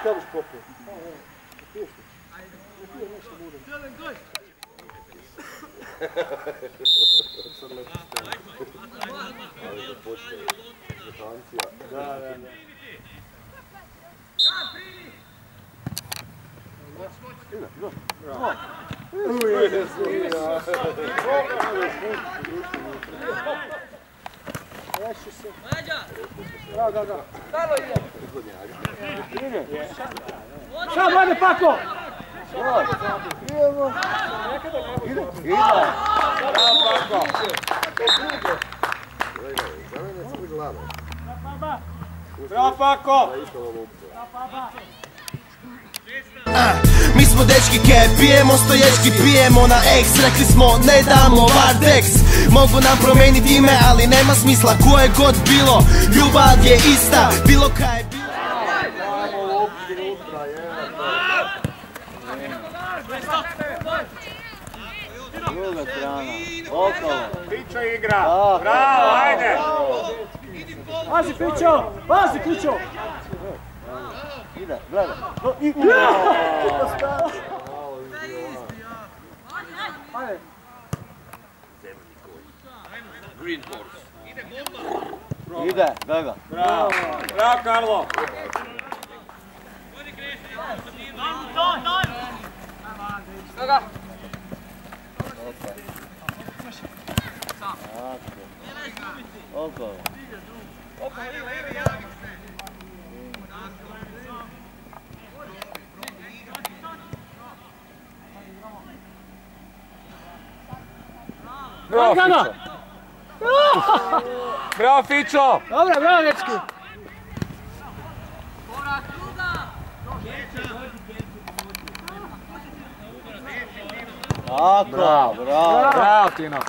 Kako ćeš popio? Piješ li? Ne pije nešto budem. Sad lepo stane. Ali da počne metancija. Da. Ide, bravo. Ujede su, Reši se. Da. Stalo ide. Ide. Šta, mlade Pako? Idemo. Ide. Bravo Pako. Bravo Pako. Mi smo dečki ke pijemo, stoječki pijemo na X. Rekli smo ne damo Vardex. Mogu nam promijeniti ime, ali nema smisla. Koje god bilo, ljubav je ista. Bilo kaj je bilo. Druga strana. Okolo. Pićo igra. Bravo, ajde. Pazi Pićo. Ide, gledaj. Ajde. Green horse. Ide, gledaj. Bravo Karlo. Stoga. Okolo. Bravo Fićo. Bravo Fićo. Dobro, bravo dečki. Tako, Bravo Tino.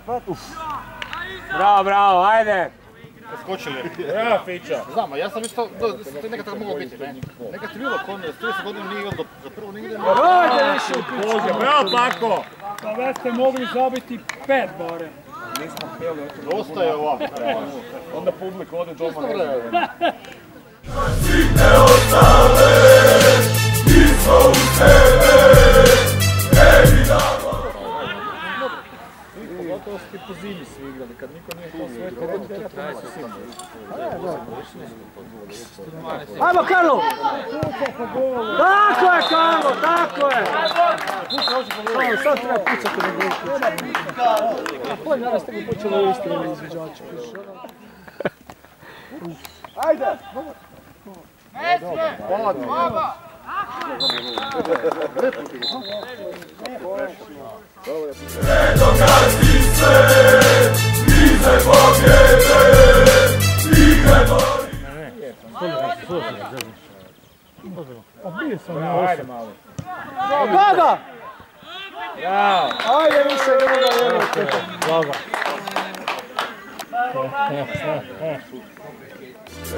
Tako. Bravo, ajde. Skočili. Bravo Fićo. Znam, ja sam isto, nekad tako moglo biti, ne? Nekad ti bilo konde, 30 godina nije igrao za prvo nigdje. Bravo Pako. Pa već ste mogli zabiti 5 barem. Nismo htjeli. Dosta je ovako. Onda publik ode doma. Svi te ostale, nismo u tebe, evidamo. Pogotovo ste po zimi svi igrali, kad niko nije to sve to traje se sigurno. Ajmo Karlo! Tako je Karlo, tako je! Sad treba pucati na gol. Pojď, danas ste mi počeli isti izviđači. Ajde! Redokratni se, vize pobjede, igre boli. Pa bio sam na Ajde 8. malo. Gaga! Bravo. Ajde više druga. Gaga.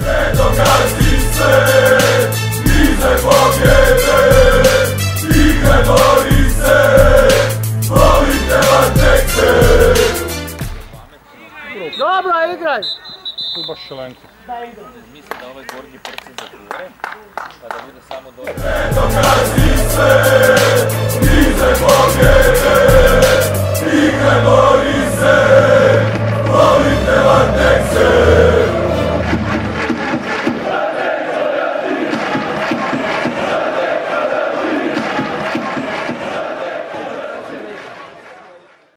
Redokratni se, vize pobjede, igre boli se, volite Vardexe. Dobro, igraj! Tu baš šelenko. Redokratni se,